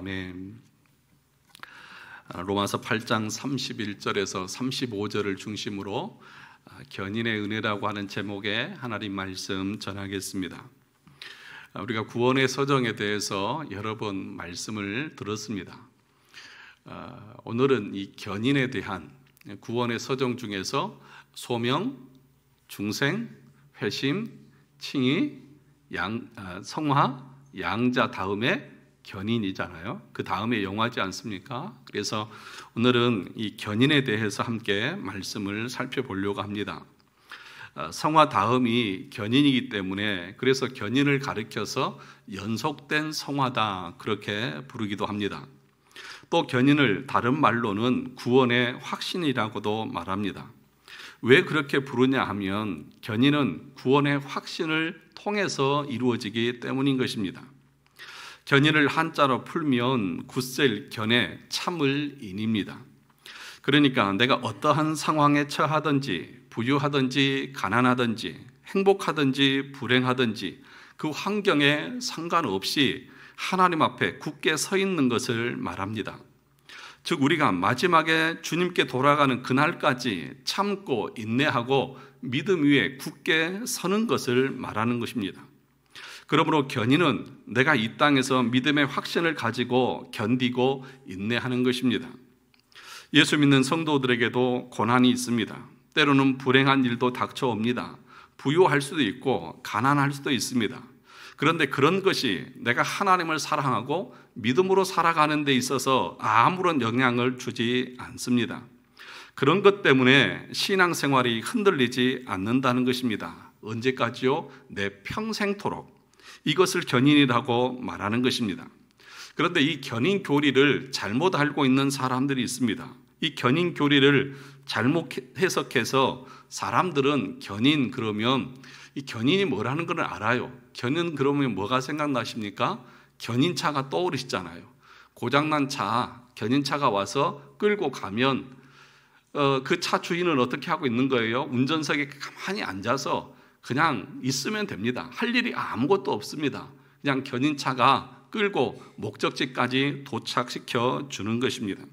아멘. 로마서 8장 31절에서 35절을 중심으로 견인의 은혜라고 하는 제목의 하나님 말씀 전하겠습니다. 우리가 구원의 서정에 대해서 여러 번 말씀을 들었습니다. 오늘은 이 견인에 대한 구원의 서정 중에서 소명, 중생, 회심, 칭의, 성화, 양자 다음에 견인이잖아요. 그 다음에 영화지 않습니까? 그래서 오늘은 이 견인에 대해서 함께 말씀을 살펴보려고 합니다. 성화 다음이 견인이기 때문에 그래서 견인을 가리켜서 연속된 성화다 그렇게 부르기도 합니다. 또 견인을 다른 말로는 구원의 확신이라고도 말합니다. 왜 그렇게 부르냐 하면 견인은 구원의 확신을 통해서 이루어지기 때문인 것입니다. 견인을 한자로 풀면 굳셀 견에 참을 인입니다. 그러니까 내가 어떠한 상황에 처하든지 부유하든지 가난하든지 행복하든지 불행하든지 그 환경에 상관없이 하나님 앞에 굳게 서 있는 것을 말합니다. 즉 우리가 마지막에 주님께 돌아가는 그날까지 참고 인내하고 믿음 위에 굳게 서는 것을 말하는 것입니다. 그러므로 견인은 내가 이 땅에서 믿음의 확신을 가지고 견디고 인내하는 것입니다. 예수 믿는 성도들에게도 고난이 있습니다. 때로는 불행한 일도 닥쳐옵니다. 부유할 수도 있고 가난할 수도 있습니다. 그런데 그런 것이 내가 하나님을 사랑하고 믿음으로 살아가는 데 있어서 아무런 영향을 주지 않습니다. 그런 것 때문에 신앙생활이 흔들리지 않는다는 것입니다. 언제까지요? 내 평생토록. 이것을 견인이라고 말하는 것입니다. 그런데 이 견인 교리를 잘못 알고 있는 사람들이 있습니다. 이 견인 교리를 잘못 해석해서 사람들은 견인 그러면 이 견인이 뭐라는 걸 알아요. 견인 그러면 뭐가 생각나십니까? 견인차가 떠오르시잖아요. 고장난 차, 견인차가 와서 끌고 가면 그 차 주인은 어떻게 하고 있는 거예요? 운전석에 가만히 앉아서 그냥 있으면 됩니다. 할 일이 아무것도 없습니다. 그냥 견인차가 끌고 목적지까지 도착시켜 주는 것입니다.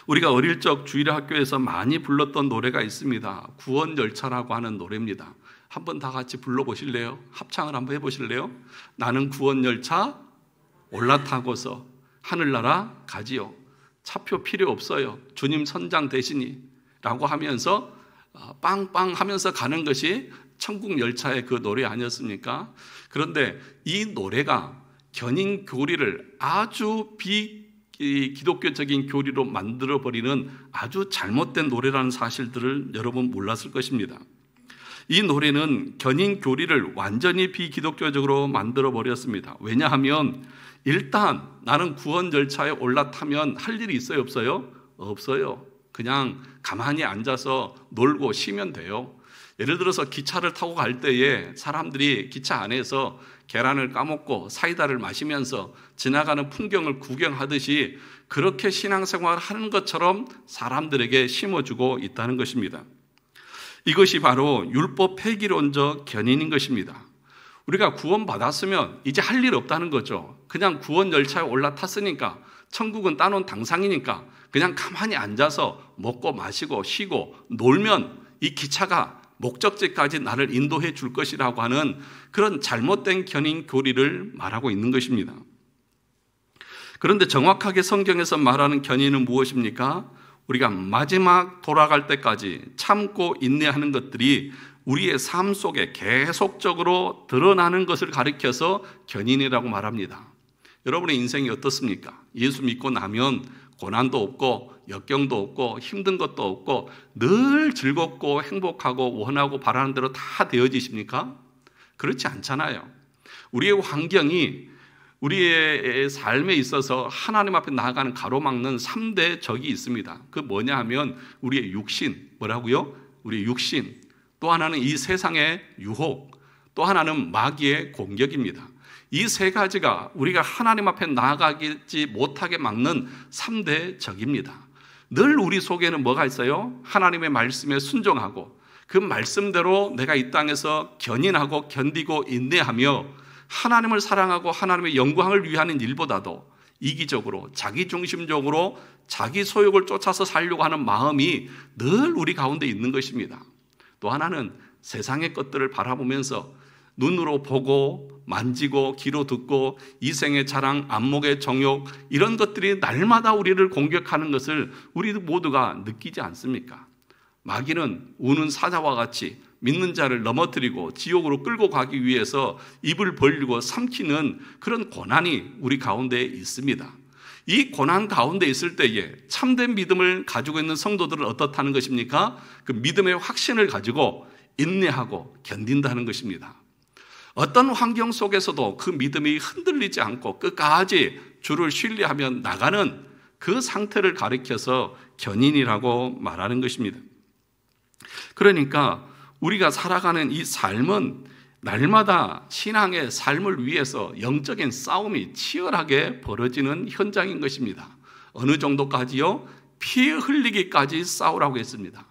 우리가 어릴 적 주일학교에서 많이 불렀던 노래가 있습니다. 구원열차라고 하는 노래입니다. 한번 다 같이 불러보실래요? 합창을 한번 해보실래요? 나는 구원열차 올라타고서 하늘나라 가지요. 차표 필요 없어요. 주님 선장 대신이 라고 하면서 빵빵 하면서 가는 것이 천국 열차의 그 노래 아니었습니까? 그런데 이 노래가 견인 교리를 아주 비기독교적인 교리로 만들어버리는 아주 잘못된 노래라는 사실들을 여러분 몰랐을 것입니다. 이 노래는 견인 교리를 완전히 비기독교적으로 만들어버렸습니다. 왜냐하면 일단 나는 구원 열차에 올라타면 할 일이 있어요? 없어요? 없어요. 그냥 가만히 앉아서 놀고 쉬면 돼요. 예를 들어서 기차를 타고 갈 때에 사람들이 기차 안에서 계란을 까먹고 사이다를 마시면서 지나가는 풍경을 구경하듯이 그렇게 신앙생활을 하는 것처럼 사람들에게 심어주고 있다는 것입니다. 이것이 바로 율법 폐기론적 견인인 것입니다. 우리가 구원받았으면 이제 할 일 없다는 거죠. 그냥 구원 열차에 올라탔으니까 천국은 따놓은 당상이니까 그냥 가만히 앉아서 먹고 마시고 쉬고 놀면 이 기차가 목적지까지 나를 인도해 줄 것이라고 하는 그런 잘못된 견인 교리를 말하고 있는 것입니다. 그런데 정확하게 성경에서 말하는 견인은 무엇입니까? 우리가 마지막 돌아갈 때까지 참고 인내하는 것들이 우리의 삶 속에 계속적으로 드러나는 것을 가리켜서 견인이라고 말합니다. 여러분의 인생이 어떻습니까? 예수 믿고 나면 고난도 없고 역경도 없고 힘든 것도 없고 늘 즐겁고 행복하고 원하고 바라는 대로 다 되어지십니까? 그렇지 않잖아요. 우리의 환경이 우리의 삶에 있어서 하나님 앞에 나아가는 가로막는 3대 적이 있습니다. 그 뭐냐 하면 우리의 육신, 뭐라고요? 우리의 육신. 또 하나는 이 세상의 유혹, 또 하나는 마귀의 공격입니다. 이 세 가지가 우리가 하나님 앞에 나아가지 못하게 막는 3대 적입니다. 늘 우리 속에는 뭐가 있어요? 하나님의 말씀에 순종하고 그 말씀대로 내가 이 땅에서 견인하고 견디고 인내하며 하나님을 사랑하고 하나님의 영광을 위하는 일보다도 이기적으로, 자기중심적으로 자기 소욕을 쫓아서 살려고 하는 마음이 늘 우리 가운데 있는 것입니다. 또 하나는 세상의 것들을 바라보면서 눈으로 보고 만지고 귀로 듣고 이생의 자랑, 안목의 정욕, 이런 것들이 날마다 우리를 공격하는 것을 우리 모두가 느끼지 않습니까? 마귀는 우는 사자와 같이 믿는 자를 넘어뜨리고 지옥으로 끌고 가기 위해서 입을 벌리고 삼키는 그런 고난이 우리 가운데 있습니다. 이 고난 가운데 있을 때에 참된 믿음을 가지고 있는 성도들은 어떻다는 것입니까? 그 믿음의 확신을 가지고 인내하고 견딘다는 것입니다. 어떤 환경 속에서도 그 믿음이 흔들리지 않고 끝까지 주를 신뢰하며 나가는 그 상태를 가리켜서 견인이라고 말하는 것입니다. 그러니까 우리가 살아가는 이 삶은 날마다 신앙의 삶을 위해서 영적인 싸움이 치열하게 벌어지는 현장인 것입니다. 어느 정도까지요? 피 흘리기까지 싸우라고 했습니다.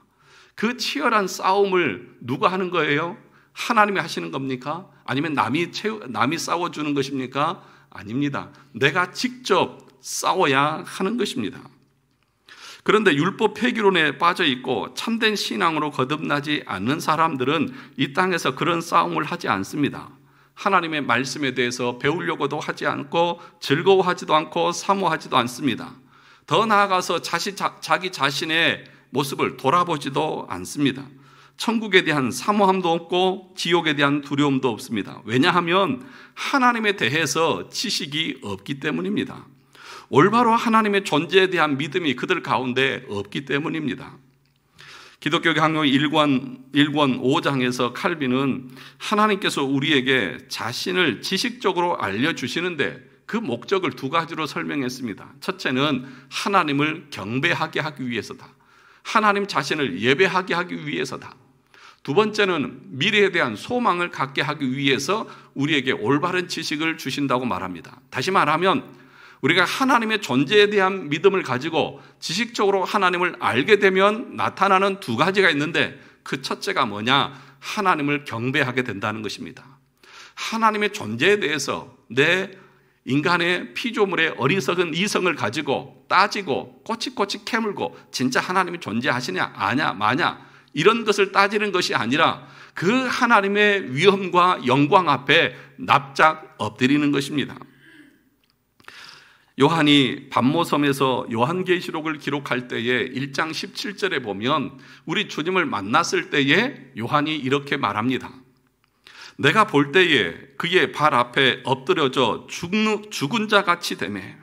그 치열한 싸움을 누가 하는 거예요? 하나님이 하시는 겁니까? 아니면 남이 싸워주는 것입니까? 아닙니다. 내가 직접 싸워야 하는 것입니다. 그런데 율법 폐기론에 빠져 있고 참된 신앙으로 거듭나지 않는 사람들은 이 땅에서 그런 싸움을 하지 않습니다. 하나님의 말씀에 대해서 배우려고도 하지 않고 즐거워하지도 않고 사모하지도 않습니다. 더 나아가서 자기 자신의 모습을 돌아보지도 않습니다. 천국에 대한 사모함도 없고 지옥에 대한 두려움도 없습니다. 왜냐하면 하나님에 대해서 지식이 없기 때문입니다. 올바로 하나님의 존재에 대한 믿음이 그들 가운데 없기 때문입니다. 기독교 강요 1권 5장에서 칼빈은 하나님께서 우리에게 자신을 지식적으로 알려주시는데 그 목적을 두 가지로 설명했습니다. 첫째는 하나님을 경배하게 하기 위해서다. 하나님 자신을 예배하게 하기 위해서다. 두 번째는 미래에 대한 소망을 갖게 하기 위해서 우리에게 올바른 지식을 주신다고 말합니다. 다시 말하면 우리가 하나님의 존재에 대한 믿음을 가지고 지식적으로 하나님을 알게 되면 나타나는 두 가지가 있는데 그 첫째가 뭐냐? 하나님을 경배하게 된다는 것입니다. 하나님의 존재에 대해서 내 인간의 피조물의 어리석은 이성을 가지고 따지고 꼬치꼬치 캐물고 진짜 하나님이 존재하시냐 아냐 마냐 이런 것을 따지는 것이 아니라 그 하나님의 위엄과 영광 앞에 납작 엎드리는 것입니다. 요한이 반모섬에서 요한계시록을 기록할 때에 1장 17절에 보면 우리 주님을 만났을 때에 요한이 이렇게 말합니다. 내가 볼 때에 그의 발 앞에 엎드려져 죽은 자 같이 되매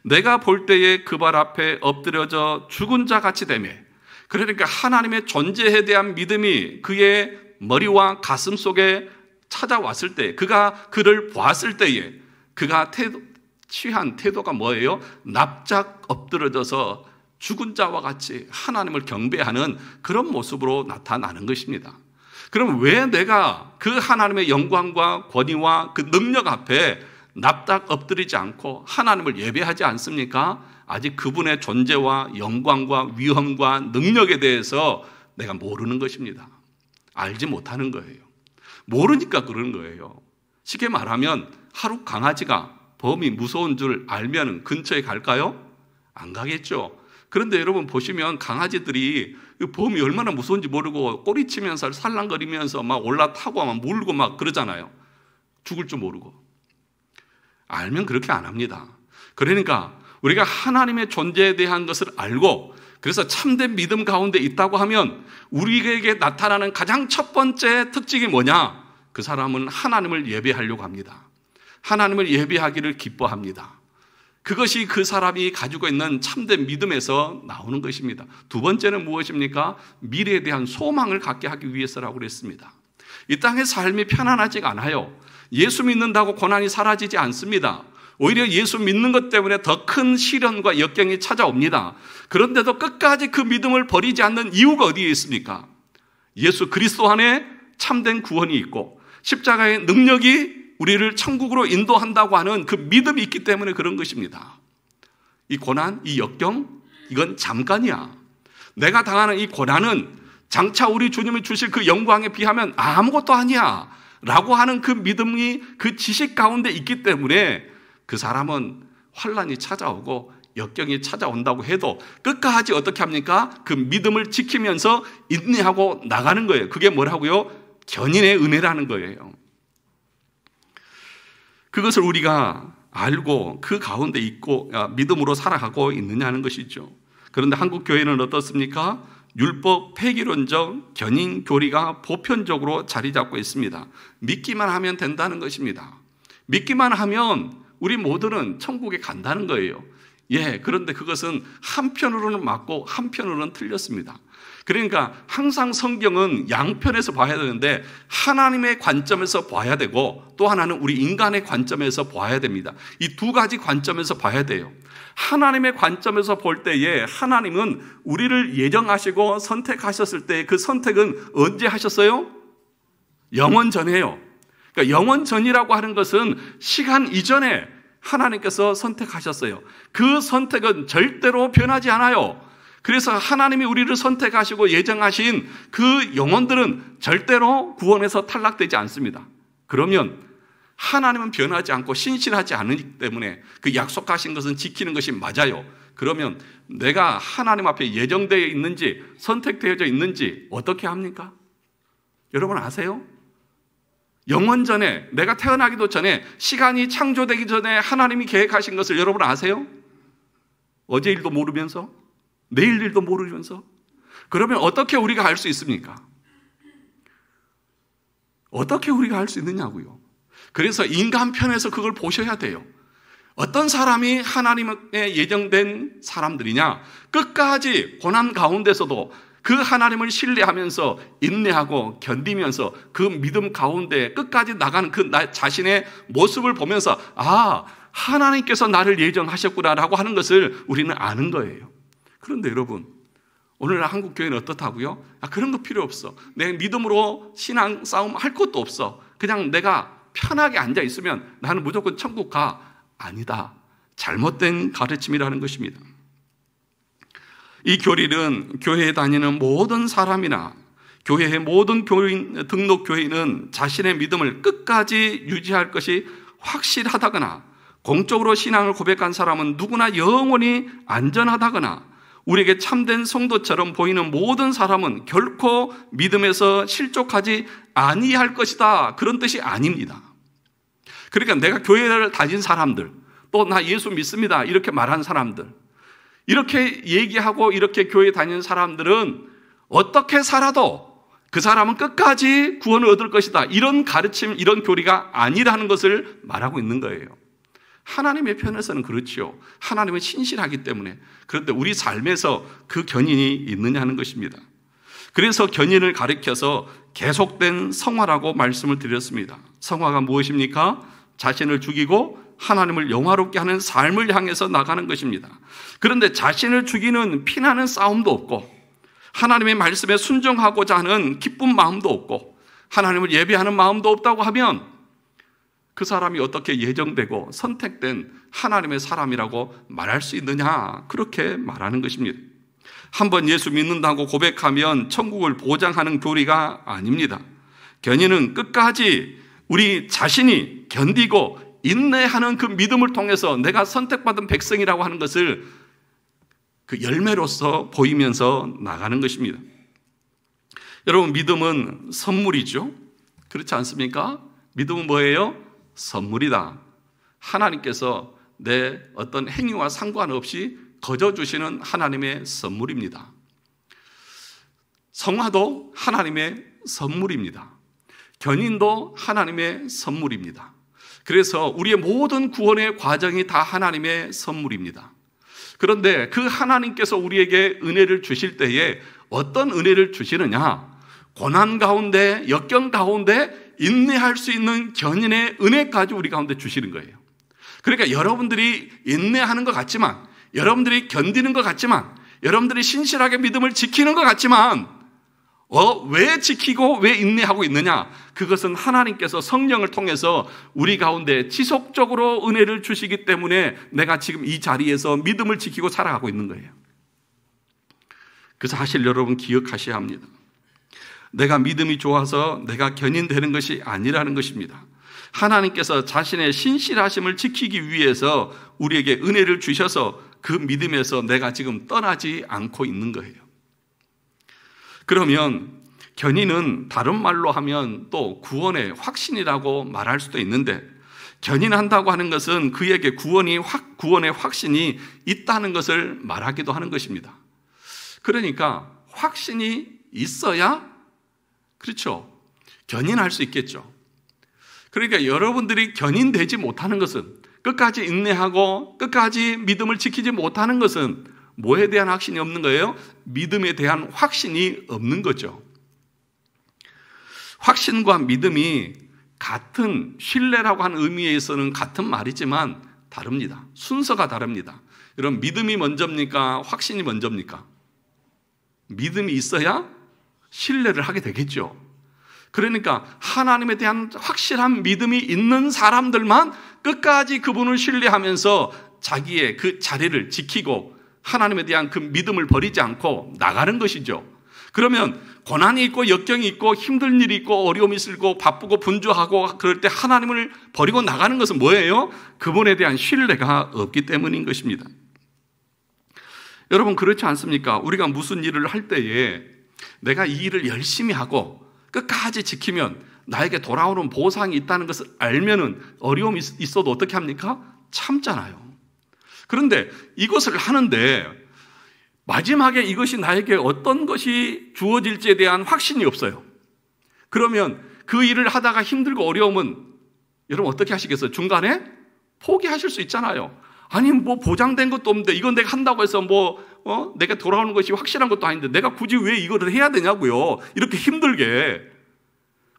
내가 볼 때에 그 발 앞에 엎드려져 죽은 자 같이 되매 그러니까 하나님의 존재에 대한 믿음이 그의 머리와 가슴 속에 찾아왔을 때 그가 그를 보았을 때에 그가 취한 태도가 뭐예요? 납작 엎드러져서 죽은 자와 같이 하나님을 경배하는 그런 모습으로 나타나는 것입니다. 그럼 왜 내가 그 하나님의 영광과 권위와 그 능력 앞에 납작 엎드리지 않고 하나님을 예배하지 않습니까? 아직 그분의 존재와 영광과 위엄과 능력에 대해서 내가 모르는 것입니다. 알지 못하는 거예요. 모르니까 그러는 거예요. 쉽게 말하면 하루 강아지가 범이 무서운 줄 알면 근처에 갈까요? 안 가겠죠. 그런데 여러분 보시면 강아지들이 범이 얼마나 무서운지 모르고 꼬리치면서 살랑거리면서 막 올라타고 막 물고 막 그러잖아요. 죽을 줄 모르고. 알면 그렇게 안 합니다. 그러니까 우리가 하나님의 존재에 대한 것을 알고 그래서 참된 믿음 가운데 있다고 하면 우리에게 나타나는 가장 첫 번째 특징이 뭐냐? 그 사람은 하나님을 예배하려고 합니다. 하나님을 예배하기를 기뻐합니다. 그것이 그 사람이 가지고 있는 참된 믿음에서 나오는 것입니다. 두 번째는 무엇입니까? 미래에 대한 소망을 갖게 하기 위해서라고 그랬습니다. 이 땅의 삶이 편안하지가 않아요. 예수 믿는다고 고난이 사라지지 않습니다. 오히려 예수 믿는 것 때문에 더 큰 시련과 역경이 찾아옵니다. 그런데도 끝까지 그 믿음을 버리지 않는 이유가 어디에 있습니까? 예수 그리스도 안에 참된 구원이 있고 십자가의 능력이 우리를 천국으로 인도한다고 하는 그 믿음이 있기 때문에 그런 것입니다. 이 고난, 이 역경, 이건 잠깐이야. 내가 당하는 이 고난은 장차 우리 주님이 주실 그 영광에 비하면 아무것도 아니야 라고 하는 그 믿음이 그 지식 가운데 있기 때문에 그 사람은 환란이 찾아오고 역경이 찾아온다고 해도 끝까지 어떻게 합니까? 그 믿음을 지키면서 인내하고 나가는 거예요. 그게 뭐라고요? 견인의 은혜라는 거예요. 그것을 우리가 알고 그 가운데 있고 믿음으로 살아가고 있느냐는 것이죠. 그런데 한국 교회는 어떻습니까? 율법 폐기론적 견인 교리가 보편적으로 자리 잡고 있습니다. 믿기만 하면 된다는 것입니다. 믿기만 하면 우리 모두는 천국에 간다는 거예요. 그런데 그것은 한편으로는 맞고 한편으로는 틀렸습니다. 그러니까 항상 성경은 양편에서 봐야 되는데 하나님의 관점에서 봐야 되고 또 하나는 우리 인간의 관점에서 봐야 됩니다. 이 두 가지 관점에서 봐야 돼요. 하나님의 관점에서 볼 때에 하나님은 우리를 예정하시고 선택하셨을 때 그 선택은 언제 하셨어요? 영원 전에요. 그러니까 영원 전이라고 하는 것은 시간 이전에 하나님께서 선택하셨어요. 그 선택은 절대로 변하지 않아요. 그래서 하나님이 우리를 선택하시고 예정하신 그 영혼들은 절대로 구원에서 탈락되지 않습니다. 그러면 하나님은 변하지 않고 신실하지 않기 때문에 그 약속하신 것은 지키는 것이 맞아요. 그러면 내가 하나님 앞에 예정되어 있는지 선택되어져 있는지 어떻게 합니까? 여러분 아세요? 영원 전에, 내가 태어나기도 전에, 시간이 창조되기 전에 하나님이 계획하신 것을 여러분 아세요? 어제 일도 모르면서? 내일 일도 모르면서? 그러면 어떻게 우리가 알 수 있습니까? 어떻게 우리가 알 수 있느냐고요. 그래서 인간 편에서 그걸 보셔야 돼요. 어떤 사람이 하나님의 예정된 사람들이냐? 끝까지 고난 가운데서도 그 하나님을 신뢰하면서 인내하고 견디면서 그 믿음 가운데 끝까지 나가는 그 나 자신의 모습을 보면서 하나님께서 나를 예정하셨구나라고 하는 것을 우리는 아는 거예요. 그런데 여러분, 오늘날 한국 교회는 어떻다고요? 그런 거 필요 없어. 내 믿음으로 신앙 싸움 할 것도 없어. 그냥 내가 편하게 앉아 있으면 나는 무조건 천국 가. 아니다. 잘못된 가르침이라는 것입니다. 이 교리는 교회에 다니는 모든 사람이나 교회의 모든 교인, 등록 교인은 자신의 믿음을 끝까지 유지할 것이 확실하다거나 공적으로 신앙을 고백한 사람은 누구나 영원히 안전하다거나 우리에게 참된 성도처럼 보이는 모든 사람은 결코 믿음에서 실족하지 아니할 것이다. 그런 뜻이 아닙니다. 그러니까 내가 교회를 다닌 사람들, 또 나 예수 믿습니다. 이렇게 말한 사람들, 이렇게 얘기하고 이렇게 교회 다니는 사람들은 어떻게 살아도 그 사람은 끝까지 구원을 얻을 것이다. 이런 가르침, 이런 교리가 아니라는 것을 말하고 있는 거예요. 하나님의 편에서는 그렇죠. 하나님은 신실하기 때문에. 그런데 우리 삶에서 그 견인이 있느냐는 것입니다. 그래서 견인을 가리켜서 계속된 성화라고 말씀을 드렸습니다. 성화가 무엇입니까? 자신을 죽이고 하나님을 영화롭게 하는 삶을 향해서 나가는 것입니다. 그런데 자신을 죽이는 피나는 싸움도 없고 하나님의 말씀에 순종하고자 하는 기쁜 마음도 없고 하나님을 예배하는 마음도 없다고 하면 그 사람이 어떻게 예정되고 선택된 하나님의 사람이라고 말할 수 있느냐? 그렇게 말하는 것입니다. 한번 예수 믿는다고 고백하면 천국을 보장하는 교리가 아닙니다. 견인은 끝까지 우리 자신이 견디고 인내하는 그 믿음을 통해서 내가 선택받은 백성이라고 하는 것을 그 열매로서 보이면서 나가는 것입니다. 여러분, 믿음은 선물이죠. 그렇지 않습니까? 믿음은 뭐예요? 선물이다. 하나님께서 내 어떤 행위와 상관없이 거저 주시는 하나님의 선물입니다. 성화도 하나님의 선물입니다. 견인도 하나님의 선물입니다. 그래서 우리의 모든 구원의 과정이 다 하나님의 선물입니다. 그런데 그 하나님께서 우리에게 은혜를 주실 때에 어떤 은혜를 주시느냐? 고난 가운데, 역경 가운데 인내할 수 있는 견인의 은혜까지 우리 가운데 주시는 거예요. 그러니까 여러분들이 인내하는 것 같지만, 여러분들이 견디는 것 같지만, 여러분들이 신실하게 믿음을 지키는 것 같지만 왜 지키고 왜 인내하고 있느냐? 그것은 하나님께서 성령을 통해서 우리 가운데 지속적으로 은혜를 주시기 때문에 내가 지금 이 자리에서 믿음을 지키고 살아가고 있는 거예요. 그 사실 여러분 기억하셔야 합니다. 내가 믿음이 좋아서 내가 견인되는 것이 아니라는 것입니다. 하나님께서 자신의 신실하심을 지키기 위해서 우리에게 은혜를 주셔서 그 믿음에서 내가 지금 떠나지 않고 있는 거예요. 그러면 견인은 다른 말로 하면 또 구원의 확신이라고 말할 수도 있는데, 견인한다고 하는 것은 그에게 구원의 확신이 있다는 것을 말하기도 하는 것입니다. 그러니까 확신이 있어야, 그렇죠, 견인할 수 있겠죠. 그러니까 여러분들이 견인되지 못하는 것은, 끝까지 인내하고 끝까지 믿음을 지키지 못하는 것은 뭐에 대한 확신이 없는 거예요? 믿음에 대한 확신이 없는 거죠. 확신과 믿음이 같은, 신뢰라고 하는 의미에서는 같은 말이지만 다릅니다. 순서가 다릅니다. 여러분, 믿음이 먼저입니까? 확신이 먼저입니까? 믿음이 있어야 신뢰를 하게 되겠죠. 그러니까 하나님에 대한 확실한 믿음이 있는 사람들만 끝까지 그분을 신뢰하면서 자기의 그 자리를 지키고 하나님에 대한 그 믿음을 버리지 않고 나가는 것이죠. 그러면 고난이 있고 역경이 있고 힘든 일이 있고 어려움이 있고 바쁘고 분주하고 그럴 때 하나님을 버리고 나가는 것은 뭐예요? 그분에 대한 신뢰가 없기 때문인 것입니다. 여러분, 그렇지 않습니까? 우리가 무슨 일을 할 때에 내가 이 일을 열심히 하고 끝까지 지키면 나에게 돌아오는 보상이 있다는 것을 알면은 어려움이 있어도 어떻게 합니까? 참잖아요. 그런데 이것을 하는데 마지막에 이것이 나에게 어떤 것이 주어질지에 대한 확신이 없어요. 그러면 그 일을 하다가 힘들고 어려우면 여러분 어떻게 하시겠어요? 중간에 포기하실 수 있잖아요. 아니 뭐 보장된 것도 없는데 이건 내가 한다고 해서 내가 돌아오는 것이 확실한 것도 아닌데 내가 굳이 왜 이거를 해야 되냐고요. 이렇게 힘들게.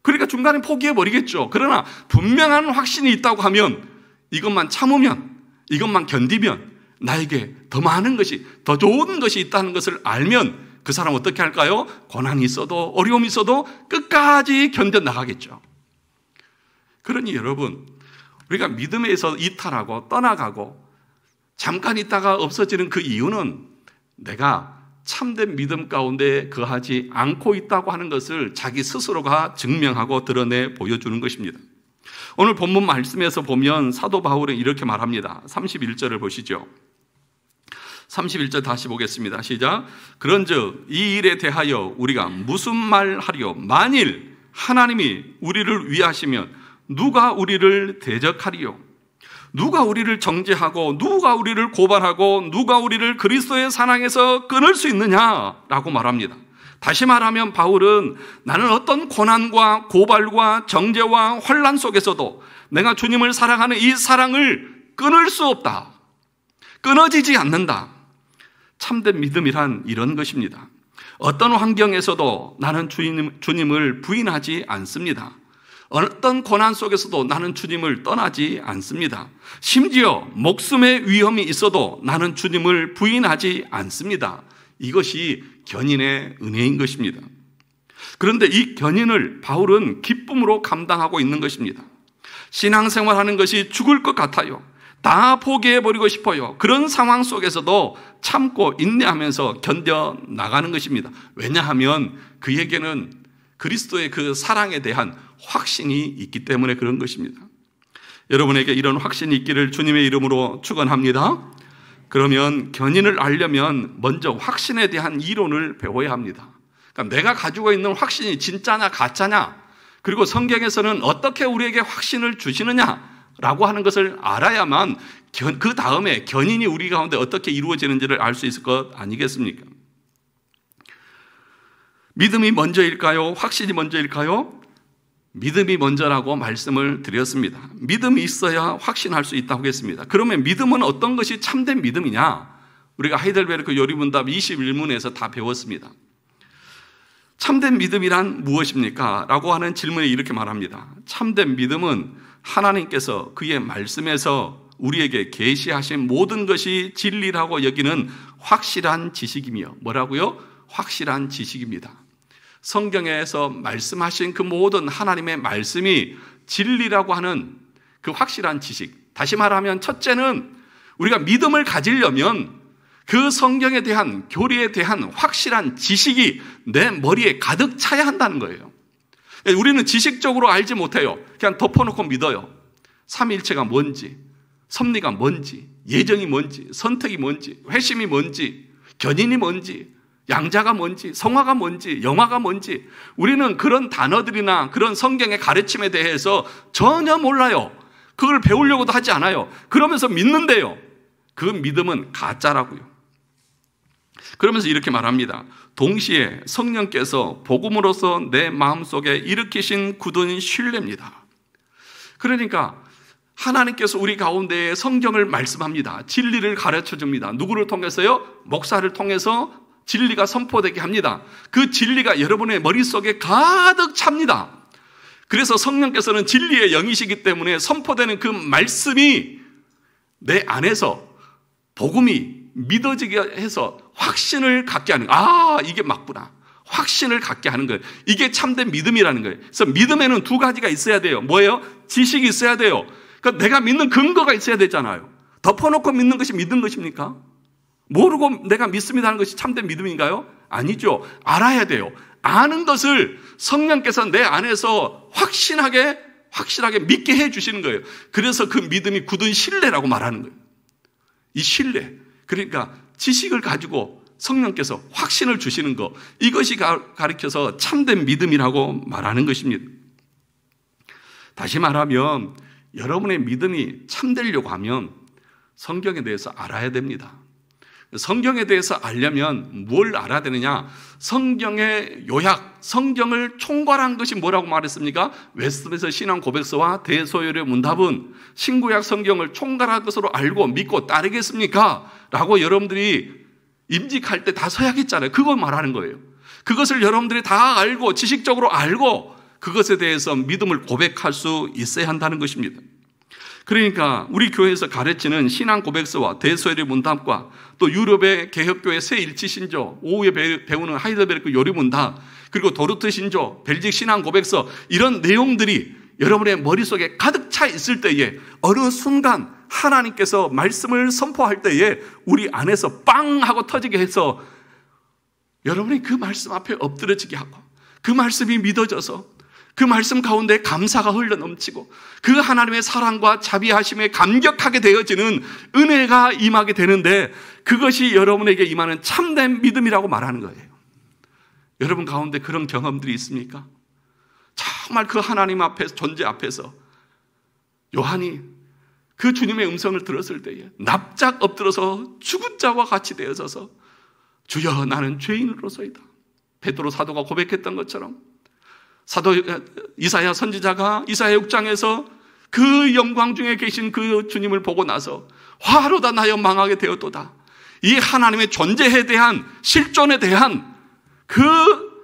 그러니까 중간에 포기해버리겠죠. 그러나 분명한 확신이 있다고 하면 이것만 참으면, 이것만 견디면 나에게 더 많은 것이, 더 좋은 것이 있다는 것을 알면 그 사람 어떻게 할까요? 고난이 있어도 어려움이 있어도 끝까지 견뎌나가겠죠. 그러니 여러분, 우리가 믿음에서 이탈하고 떠나가고 잠깐 있다가 없어지는 그 이유는 내가 참된 믿음 가운데 거하지 않고 있다고 하는 것을 자기 스스로가 증명하고 드러내 보여주는 것입니다. 오늘 본문 말씀에서 보면 사도 바울은 이렇게 말합니다. 31절을 보시죠. 31절 다시 보겠습니다. 시작. 그런즉 이 일에 대하여 우리가 무슨 말 하리요? 만일 하나님이 우리를 위하시면 누가 우리를 대적하리요? 누가 우리를 정죄하고 누가 우리를 고발하고 누가 우리를 그리스도의 사랑에서 끊을 수 있느냐라고 말합니다. 다시 말하면 바울은 나는 어떤 고난과 고발과 정죄와 혼란 속에서도 내가 주님을 사랑하는 이 사랑을 끊을 수 없다. 끊어지지 않는다. 참된 믿음이란 이런 것입니다. 어떤 환경에서도 나는 주님을 부인하지 않습니다. 어떤 고난 속에서도 나는 주님을 떠나지 않습니다. 심지어 목숨의 위험이 있어도 나는 주님을 부인하지 않습니다. 이것이 견인의 은혜인 것입니다. 그런데 이 견인을 바울은 기쁨으로 감당하고 있는 것입니다. 신앙생활하는 것이 죽을 것 같아요. 다 포기해버리고 싶어요. 그런 상황 속에서도 참고 인내하면서 견뎌나가는 것입니다. 왜냐하면 그에게는 그리스도의 그 사랑에 대한 확신이 있기 때문에 그런 것입니다. 여러분에게 이런 확신이 있기를 주님의 이름으로 축원합니다. 그러면 견인을 알려면 먼저 확신에 대한 이론을 배워야 합니다. 그러니까 내가 가지고 있는 확신이 진짜냐 가짜냐, 그리고 성경에서는 어떻게 우리에게 확신을 주시느냐라고 하는 것을 알아야만 그 다음에 견인이 우리 가운데 어떻게 이루어지는지를 알 수 있을 것 아니겠습니까? 믿음이 먼저일까요? 확신이 먼저일까요? 믿음이 먼저라고 말씀을 드렸습니다. 믿음이 있어야 확신할 수 있다고 했습니다. 그러면 믿음은 어떤 것이 참된 믿음이냐? 우리가 하이델베르크 요리문답 21문에서 다 배웠습니다. 참된 믿음이란 무엇입니까? 라고 하는 질문에 이렇게 말합니다. 참된 믿음은 하나님께서 그의 말씀에서 우리에게 계시하신 모든 것이 진리라고 여기는 확실한 지식이며, 뭐라고요? 확실한 지식입니다. 성경에서 말씀하신 그 모든 하나님의 말씀이 진리라고 하는 그 확실한 지식. 다시 말하면 첫째는 우리가 믿음을 가지려면 그 성경에 대한, 교리에 대한 확실한 지식이 내 머리에 가득 차야 한다는 거예요. 우리는 지식적으로 알지 못해요. 그냥 덮어놓고 믿어요. 삼위일체가 뭔지, 섭리가 뭔지, 예정이 뭔지, 선택이 뭔지, 회심이 뭔지, 견인이 뭔지, 양자가 뭔지, 성화가 뭔지, 영화가 뭔지, 우리는 그런 단어들이나 그런 성경의 가르침에 대해서 전혀 몰라요. 그걸 배우려고도 하지 않아요. 그러면서 믿는데요. 그 믿음은 가짜라고요. 그러면서 이렇게 말합니다. 동시에 성령께서 복음으로서 내 마음속에 일으키신 굳은 신뢰입니다. 그러니까 하나님께서 우리 가운데 성경을 말씀합니다. 진리를 가르쳐 줍니다. 누구를 통해서요? 목사를 통해서 진리가 선포되게 합니다. 그 진리가 여러분의 머릿속에 가득 찹니다. 그래서 성령께서는 진리의 영이시기 때문에 선포되는 그 말씀이 내 안에서 복음이 믿어지게 해서 확신을 갖게 하는 거예요. 이게 맞구나. 확신을 갖게 하는 거예요. 이게 참된 믿음이라는 거예요. 그래서 믿음에는 두 가지가 있어야 돼요. 뭐예요? 지식이 있어야 돼요. 그러니까 내가 믿는 근거가 있어야 되잖아요. 덮어놓고 믿는 것이 믿는 것입니까? 모르고 내가 믿습니다 하는 것이 참된 믿음인가요? 아니죠. 알아야 돼요. 아는 것을 성령께서 내 안에서 확실하게 믿게 해주시는 거예요. 그래서 그 믿음이 굳은 신뢰라고 말하는 거예요. 이 신뢰. 그러니까 지식을 가지고 성령께서 확신을 주시는 것, 이것이 가르쳐서 참된 믿음이라고 말하는 것입니다. 다시 말하면 여러분의 믿음이 참되려고 하면 성경에 대해서 알아야 됩니다. 성경에 대해서 알려면 뭘 알아야 되느냐? 성경의 요약, 성경을 총괄한 것이 뭐라고 말했습니까? 웨스트민스터 신앙 고백서와 대소열의 문답은 신구약 성경을 총괄한 것으로 알고 믿고 따르겠습니까? 라고 여러분들이 임직할 때 다 서약했잖아요. 그걸 말하는 거예요. 그것을 여러분들이 다 알고 지식적으로 알고 그것에 대해서 믿음을 고백할 수 있어야 한다는 것입니다. 그러니까 우리 교회에서 가르치는 신앙 고백서와 대소열의 문답과 또 유럽의 개혁교회 새 일치 신조, 오후에 배우는 하이델베르크 요리 문답, 그리고 도르트 신조, 벨직 신앙 고백서, 이런 내용들이 여러분의 머릿속에 가득 차 있을 때에 어느 순간 하나님께서 말씀을 선포할 때에 우리 안에서 빵 하고 터지게 해서 여러분이 그 말씀 앞에 엎드려지게 하고 그 말씀이 믿어져서 그 말씀 가운데 감사가 흘러넘치고 그 하나님의 사랑과 자비하심에 감격하게 되어지는 은혜가 임하게 되는데, 그것이 여러분에게 임하는 참된 믿음이라고 말하는 거예요. 여러분 가운데 그런 경험들이 있습니까? 정말 그 하나님 앞에서, 존재 앞에서 요한이 그 주님의 음성을 들었을 때에 납작 엎드려서 죽은 자와 같이 되어져서 주여 나는 죄인으로서이다. 베드로 사도가 고백했던 것처럼 사도 이사야 선지자가 이사야 6장에서 그 영광 중에 계신 그 주님을 보고 나서 화로다 나여 망하게 되었도다. 이 하나님의 존재에 대한 실존에 대한 그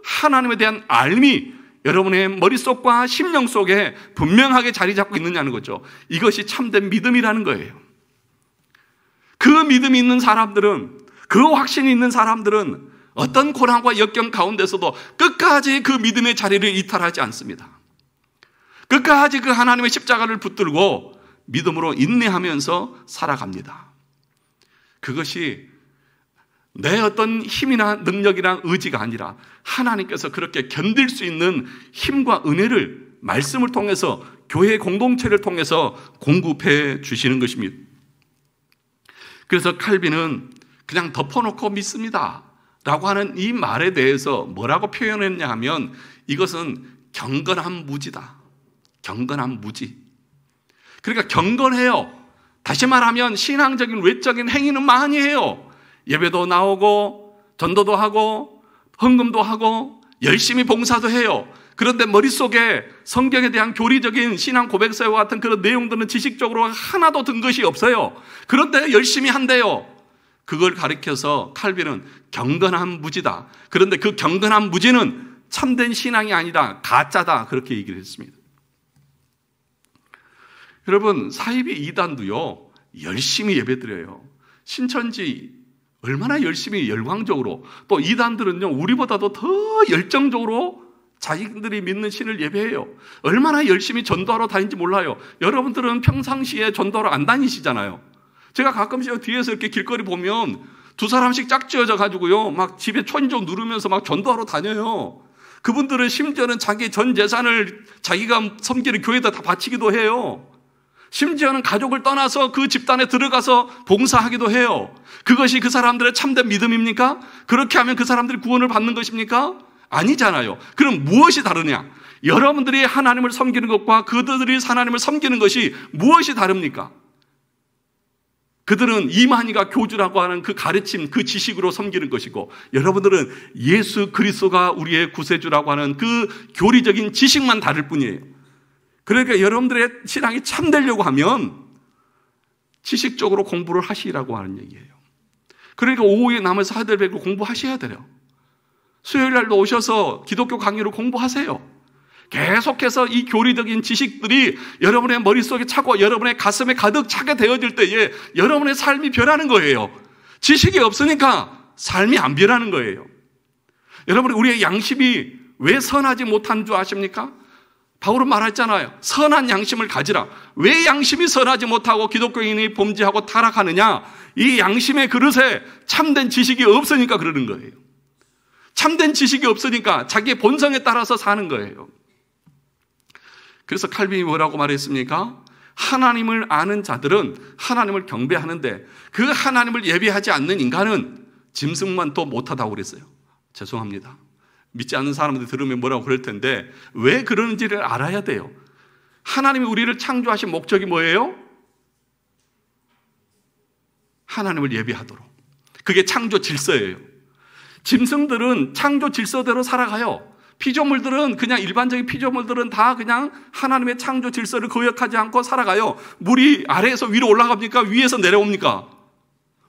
하나님에 대한 알미 여러분의 머릿속과 심령 속에 분명하게 자리 잡고 있느냐는 거죠. 이것이 참된 믿음이라는 거예요. 그 믿음이 있는 사람들은, 그 확신이 있는 사람들은 어떤 고난과 역경 가운데서도 끝까지 그 믿음의 자리를 이탈하지 않습니다. 끝까지 그 하나님의 십자가를 붙들고 믿음으로 인내하면서 살아갑니다. 그것이 내 어떤 힘이나 능력이나 의지가 아니라 하나님께서 그렇게 견딜 수 있는 힘과 은혜를 말씀을 통해서, 교회 공동체를 통해서 공급해 주시는 것입니다. 그래서 칼빈은 그냥 덮어놓고 믿습니다 라고 하는 이 말에 대해서 뭐라고 표현했냐 하면, 이것은 경건한 무지다. 경건한 무지. 그러니까 경건해요. 다시 말하면 신앙적인 외적인 행위는 많이 해요. 예배도 나오고 전도도 하고 헌금도 하고 열심히 봉사도 해요. 그런데 머릿속에 성경에 대한 교리적인 신앙 고백서와 같은 그런 내용들은 지식적으로 하나도 든 것이 없어요. 그런데 열심히 한대요. 그걸 가리켜서 칼빈은 경건한 무지다. 그런데 그 경건한 무지는 참된 신앙이 아니라 가짜다, 그렇게 얘기를 했습니다. 여러분, 사이비 이단도요 열심히 예배드려요. 신천지 얼마나 열심히 열광적으로, 또 이단들은요 우리보다도 더 열정적으로 자기들이 믿는 신을 예배해요. 얼마나 열심히 전도하러 다니는지 몰라요. 여러분들은 평상시에 전도하러 안 다니시잖아요. 제가 가끔씩 뒤에서 이렇게 길거리 보면 두 사람씩 짝지어져 가지고요 막 집에 초인종 누르면서 막 전도하러 다녀요. 그분들은 심지어는 자기 전 재산을 자기가 섬기는 교회에다 다 바치기도 해요. 심지어는 가족을 떠나서 그 집단에 들어가서 봉사하기도 해요. 그것이 그 사람들의 참된 믿음입니까? 그렇게 하면 그 사람들이 구원을 받는 것입니까? 아니잖아요. 그럼 무엇이 다르냐? 여러분들이 하나님을 섬기는 것과 그들이 하나님을 섬기는 것이 무엇이 다릅니까? 그들은 이만희가 교주라고 하는 그 가르침, 그 지식으로 섬기는 것이고, 여러분들은 예수 그리스도가 우리의 구세주라고 하는 그 교리적인 지식만 다를 뿐이에요. 그러니까 여러분들의 신앙이 참되려고 하면 지식적으로 공부를 하시라고 하는 얘기예요. 그러니까 오후에 남아서 하이델베르크 공부하셔야 돼요. 수요일 날도 오셔서 기독교 강의로 공부하세요. 계속해서 이 교리적인 지식들이 여러분의 머릿속에 차고 여러분의 가슴에 가득 차게 되어질 때에 여러분의 삶이 변하는 거예요. 지식이 없으니까 삶이 안 변하는 거예요. 여러분, 우리의 양심이 왜 선하지 못한 줄 아십니까? 바울은 말했잖아요. 선한 양심을 가지라. 왜 양심이 선하지 못하고 기독교인이 범죄하고 타락하느냐? 이 양심의 그릇에 참된 지식이 없으니까 그러는 거예요. 참된 지식이 없으니까 자기의 본성에 따라서 사는 거예요. 그래서 칼빈이 뭐라고 말했습니까? 하나님을 아는 자들은 하나님을 경배하는데 그 하나님을 예배하지 않는 인간은 짐승만 더 못하다고 그랬어요. 죄송합니다. 믿지 않는 사람들 들으면 뭐라고 그럴 텐데 왜 그러는지를 알아야 돼요. 하나님이 우리를 창조하신 목적이 뭐예요? 하나님을 예배하도록. 그게 창조 질서예요. 짐승들은 창조 질서대로 살아가요. 피조물들은 그냥 일반적인 피조물들은 다 그냥 하나님의 창조 질서를 거역하지 않고 살아가요. 물이 아래에서 위로 올라갑니까? 위에서 내려옵니까?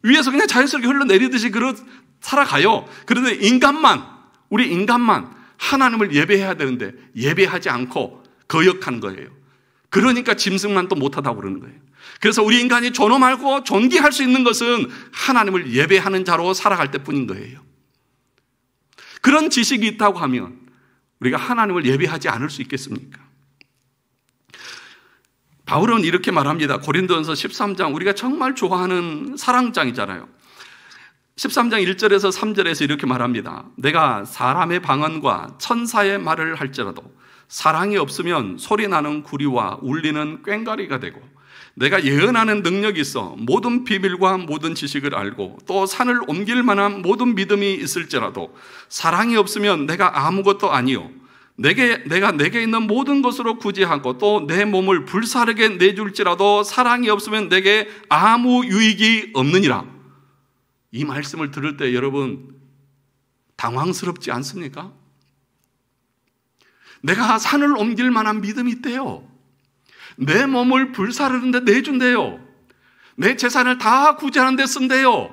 위에서 그냥 자연스럽게 흘러내리듯이 살아가요. 그런데 우리 인간만 하나님을 예배해야 되는데 예배하지 않고 거역하는 거예요. 그러니까 짐승만 또 못하다고 그러는 거예요. 그래서 우리 인간이 존엄하고 존귀할 수 있는 것은 하나님을 예배하는 자로 살아갈 때뿐인 거예요. 그런 지식이 있다고 하면 우리가 하나님을 예배하지 않을 수 있겠습니까? 바울은 이렇게 말합니다. 고린도전서 13장, 우리가 정말 좋아하는 사랑장이잖아요. 13장 1절에서 3절에서 이렇게 말합니다. 내가 사람의 방언과 천사의 말을 할지라도 사랑이 없으면 소리나는 구리와 울리는 꽹과리가 되고, 내가 예언하는 능력이 있어 모든 비밀과 모든 지식을 알고 또 산을 옮길 만한 모든 믿음이 있을지라도 사랑이 없으면 내가 아무것도 아니요 내가 내게 있는 모든 것으로 구제하고 또 내 몸을 불사르게 내줄지라도 사랑이 없으면 내게 아무 유익이 없느니라. 이 말씀을 들을 때 여러분 당황스럽지 않습니까? 내가 산을 옮길 만한 믿음이 있대요. 내 몸을 불사르는데 내준대요. 내 재산을 다 구제하는 데 쓴대요.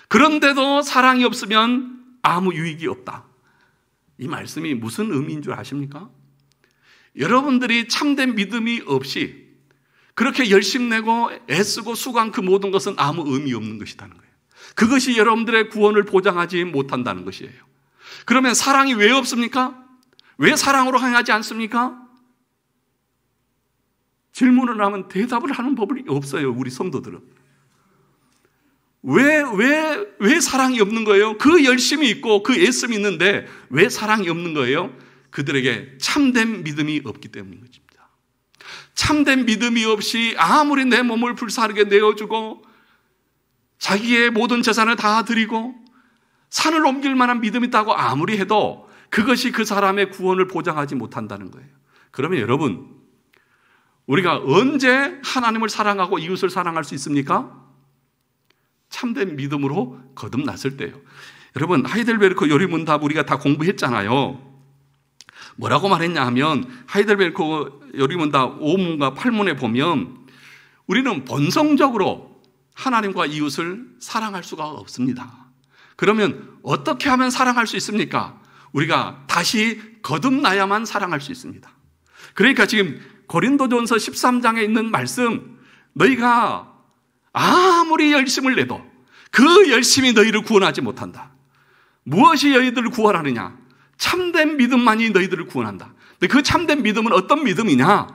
그런데도 사랑이 없으면 아무 유익이 없다. 이 말씀이 무슨 의미인 줄 아십니까? 여러분들이 참된 믿음이 없이 그렇게 열심 내고 애쓰고 수고한 그 모든 것은 아무 의미 없는 것이라는 거예요. 그것이 여러분들의 구원을 보장하지 못한다는 것이에요. 그러면 사랑이 왜 없습니까? 왜 사랑으로 행하지 않습니까? 질문을 하면 대답을 하는 법이 없어요. 우리 성도들은. 왜 사랑이 없는 거예요? 그 열심이 있고 그 애씀이 있는데 왜 사랑이 없는 거예요? 그들에게 참된 믿음이 없기 때문인 것입니다. 참된 믿음이 없이 아무리 내 몸을 불사르게 내어주고 자기의 모든 재산을 다 드리고 산을 옮길 만한 믿음이 있다고 아무리 해도 그것이 그 사람의 구원을 보장하지 못한다는 거예요. 그러면 여러분, 우리가 언제 하나님을 사랑하고 이웃을 사랑할 수 있습니까? 참된 믿음으로 거듭났을 때요. 여러분, 하이델베르크 요리문답 우리가 다 공부했잖아요. 뭐라고 말했냐 하면 하이델베르크 요리문답 5문과 8문에 보면 우리는 본성적으로 하나님과 이웃을 사랑할 수가 없습니다. 그러면 어떻게 하면 사랑할 수 있습니까? 우리가 다시 거듭나야만 사랑할 수 있습니다. 그러니까 지금 고린도전서 13장에 있는 말씀, 너희가 아무리 열심을 내도 그 열심이 너희를 구원하지 못한다. 무엇이 너희들을 구원하느냐? 참된 믿음만이 너희들을 구원한다. 근데 그 참된 믿음은 어떤 믿음이냐?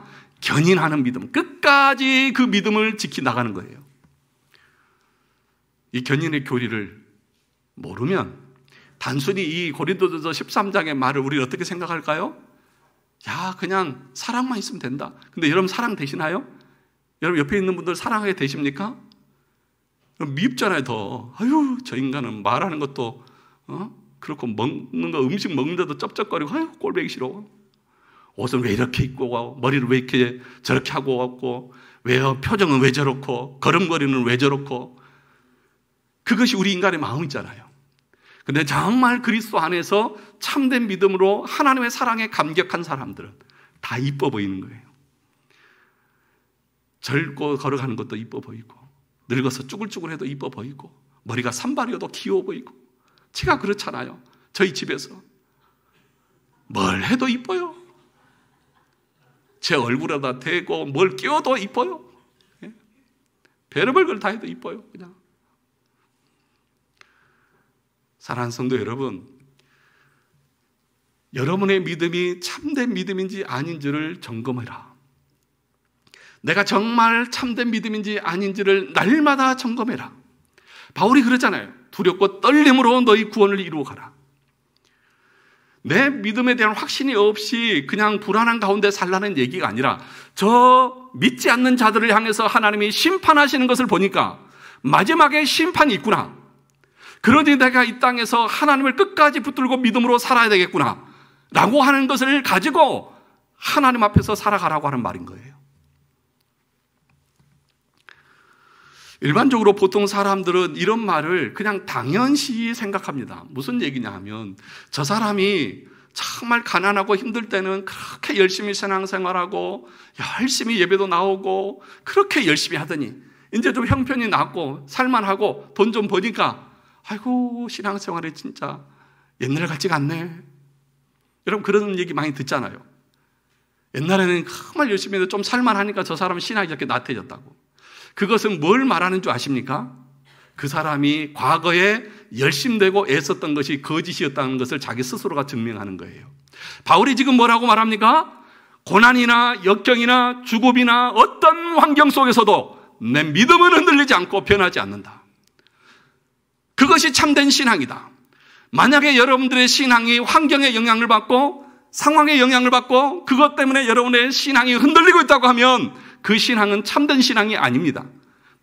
견인하는 믿음. 끝까지 그 믿음을 지켜나가는 거예요. 이 견인의 교리를 모르면 단순히 이 고린도전서 13장의 말을 우리 어떻게 생각할까요? 야, 그냥 사랑만 있으면 된다. 근데 여러분 사랑 되시나요? 여러분 옆에 있는 분들 사랑하게 되십니까? 밉잖아요, 더. 아유, 저 인간은 말하는 것도 그렇고 먹는 거, 음식 먹는데도 쩝쩝거리고, 아유, 꼴보기 싫어. 옷은 왜 이렇게 입고, 머리를 왜 이렇게 저렇게 하고 왔고, 왜요? 표정은 왜 저렇고, 걸음걸이는 왜 저렇고. 그것이 우리 인간의 마음이잖아요. 근데 정말 그리스도 안에서 참된 믿음으로 하나님의 사랑에 감격한 사람들은 다 이뻐 보이는 거예요. 젊고 걸어가는 것도 이뻐 보이고, 늙어서 쭈글쭈글해도 이뻐 보이고, 머리가 산발이어도 귀여워 보이고. 제가 그렇잖아요. 저희 집에서 뭘 해도 이뻐요. 제 얼굴에다 대고 뭘 끼워도 이뻐요. 별의별 걸 다 해도 이뻐요. 그냥. 사랑하는 성도 여러분, 여러분의 믿음이 참된 믿음인지 아닌지를 점검해라. 내가 정말 참된 믿음인지 아닌지를 날마다 점검해라. 바울이 그러잖아요. 두렵고 떨림으로 너희 구원을 이루어 가라. 내 믿음에 대한 확신이 없이 그냥 불안한 가운데 살라는 얘기가 아니라, 저 믿지 않는 자들을 향해서 하나님이 심판하시는 것을 보니까 마지막에 심판이 있구나. 그러니 내가 이 땅에서 하나님을 끝까지 붙들고 믿음으로 살아야 되겠구나 라고 하는 것을 가지고 하나님 앞에서 살아가라고 하는 말인 거예요. 일반적으로 보통 사람들은 이런 말을 그냥 당연시 생각합니다. 무슨 얘기냐 하면, 저 사람이 정말 가난하고 힘들 때는 그렇게 열심히 신앙생활하고 열심히 예배도 나오고 그렇게 열심히 하더니 이제 좀 형편이 낫고 살만하고 돈 좀 버니까 아이고, 신앙생활이 진짜 옛날 같지가 않네. 여러분 그런 얘기 많이 듣잖아요. 옛날에는 정말 열심히 해도 좀 살만하니까 저 사람은 신앙이 이렇게 나태해졌다고. 그것은 뭘 말하는 줄 아십니까? 그 사람이 과거에 열심되고 애썼던 것이 거짓이었다는 것을 자기 스스로가 증명하는 거예요. 바울이 지금 뭐라고 말합니까? 고난이나 역경이나 죽음이나 어떤 환경 속에서도 내 믿음은 흔들리지 않고 변하지 않는다. 그것이 참된 신앙이다. 만약에 여러분들의 신앙이 환경의 영향을 받고 상황의 영향을 받고 그것 때문에 여러분의 신앙이 흔들리고 있다고 하면 그 신앙은 참된 신앙이 아닙니다.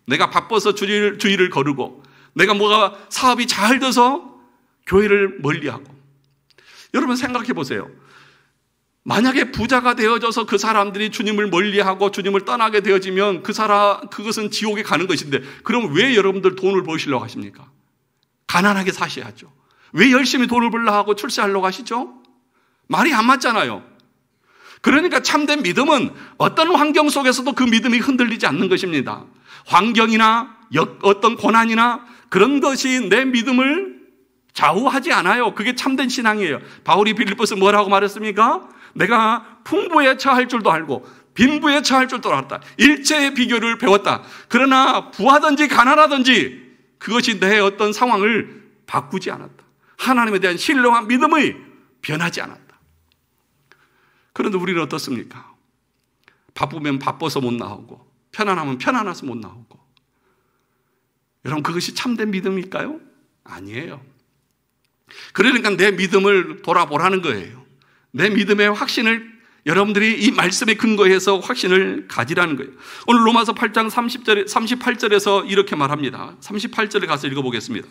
내가 바빠서 주의를 거르고 내가 뭐가 사업이 잘 돼서 교회를 멀리하고. 여러분 생각해 보세요. 만약에 부자가 되어져서 그 사람들이 주님을 멀리하고 주님을 떠나게 되어지면 그것은 지옥에 가는 것인데, 그럼 왜 여러분들 돈을 버시려고 하십니까? 가난하게 사셔야죠. 왜 열심히 돈을 벌려고 하고 출세하려고 하시죠? 말이 안 맞잖아요. 그러니까 참된 믿음은 어떤 환경 속에서도 그 믿음이 흔들리지 않는 것입니다. 환경이나 어떤 고난이나 그런 것이 내 믿음을 좌우하지 않아요. 그게 참된 신앙이에요. 바울이 빌립보서 뭐라고 말했습니까? 내가 풍부에 처할 줄도 알고 빈부에 처할 줄도 알았다. 일체의 비교를 배웠다. 그러나 부하든지 가난하든지 그것이 내 어떤 상황을 바꾸지 않았다. 하나님에 대한 신뢰와 믿음이 변하지 않았다. 그런데 우리는 어떻습니까? 바쁘면 바빠서 못 나오고 편안하면 편안해서 못 나오고. 여러분 그것이 참된 믿음일까요? 아니에요. 그러니까 내 믿음을 돌아보라는 거예요. 내 믿음의 확신을 여러분들이 이 말씀에 근거해서 확신을 가지라는 거예요. 오늘 로마서 8장 38절에서 이렇게 말합니다. 38절에 가서 읽어보겠습니다.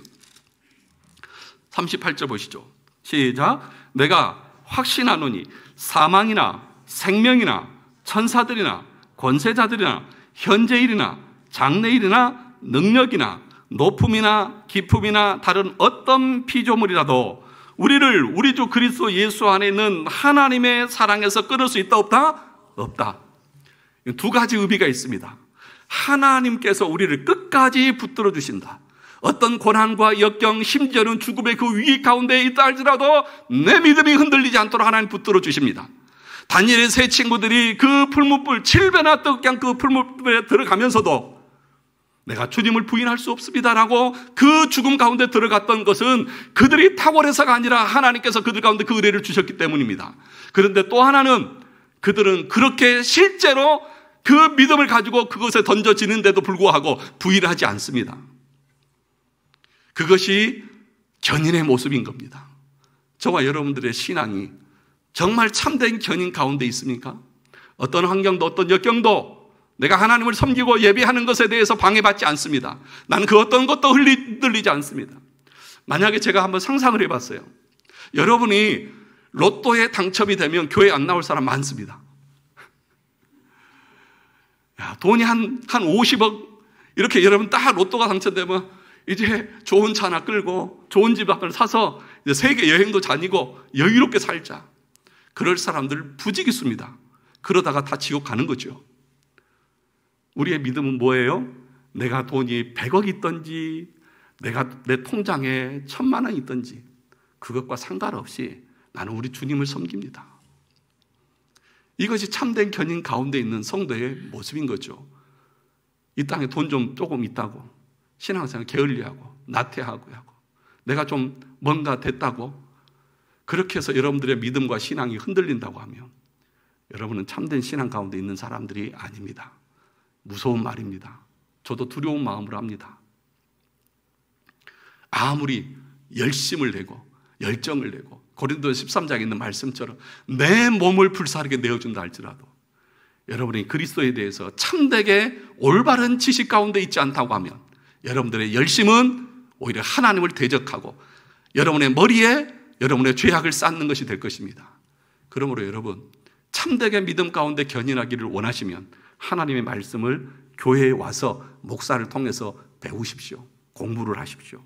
38절 보시죠. 시작. 내가 확신하노니 사망이나 생명이나 천사들이나 권세자들이나 현재일이나 장래일이나 능력이나 높음이나 깊음이나 다른 어떤 피조물이라도 우리를 우리 주 그리스도 예수 안에 있는 하나님의 사랑에서 끊을 수 있다 없다? 없다. 두 가지 의미가 있습니다. 하나님께서 우리를 끝까지 붙들어 주신다. 어떤 고난과 역경, 심지어는 죽음의 그 위기 가운데 있다 할지라도 내 믿음이 흔들리지 않도록 하나님 붙들어 주십니다. 다니엘의 세 친구들이 그 풀무불 7배나 뜨거운 그 풀무불에 들어가면서도 내가 주님을 부인할 수 없습니다라고 그 죽음 가운데 들어갔던 것은 그들이 탁월해서가 아니라 하나님께서 그들 가운데 그 은혜를 주셨기 때문입니다. 그런데 또 하나는 그들은 그렇게 실제로 그 믿음을 가지고 그것에 던져지는데도 불구하고 부인하지 않습니다. 그것이 견인의 모습인 겁니다. 저와 여러분들의 신앙이 정말 참된 견인 가운데 있습니까? 어떤 환경도 어떤 역경도 내가 하나님을 섬기고 예배하는 것에 대해서 방해받지 않습니다. 나는 그 어떤 것도 흔들리지 않습니다. 만약에 제가 한번 상상을 해봤어요. 여러분이 로또에 당첨이 되면 교회 안 나올 사람 많습니다. 야, 돈이 한 50억 이렇게 여러분 딱 로또가 당첨되면 이제 좋은 차 하나 끌고 좋은 집 하나 사서 이제 세계 여행도 다니고 여유롭게 살자. 그럴 사람들 부지기수입니다. 그러다가 다 지옥 가는 거죠. 우리의 믿음은 뭐예요? 내가 돈이 100억 있든지 내 통장에 1000만 원 있든지 그것과 상관없이 나는 우리 주님을 섬깁니다. 이것이 참된 견인 가운데 있는 성도의 모습인 거죠. 이 땅에 돈 좀 조금 있다고 신앙생활 게을리하고 나태하고 하고 내가 좀 뭔가 됐다고 그렇게 해서 여러분들의 믿음과 신앙이 흔들린다고 하면 여러분은 참된 신앙 가운데 있는 사람들이 아닙니다. 무서운 말입니다. 저도 두려운 마음으로 합니다. 아무리 열심을 내고 열정을 내고 고린도서 13장에 있는 말씀처럼 내 몸을 불사르게 내어준다 할지라도 여러분이 그리스도에 대해서 참되게 올바른 지식 가운데 있지 않다고 하면 여러분들의 열심은 오히려 하나님을 대적하고 여러분의 머리에 여러분의 죄악을 쌓는 것이 될 것입니다. 그러므로 여러분 참되게 믿음 가운데 견인하기를 원하시면 하나님의 말씀을 교회에 와서 목사를 통해서 배우십시오. 공부를 하십시오.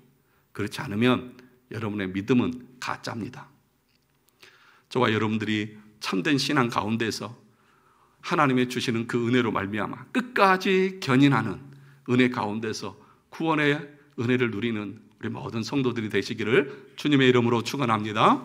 그렇지 않으면 여러분의 믿음은 가짜입니다. 저와 여러분들이 참된 신앙 가운데서 하나님의 주시는 그 은혜로 말미암아 끝까지 견인하는 은혜 가운데서 구원의 은혜를 누리는 우리 모든 성도들이 되시기를 주님의 이름으로 축원합니다.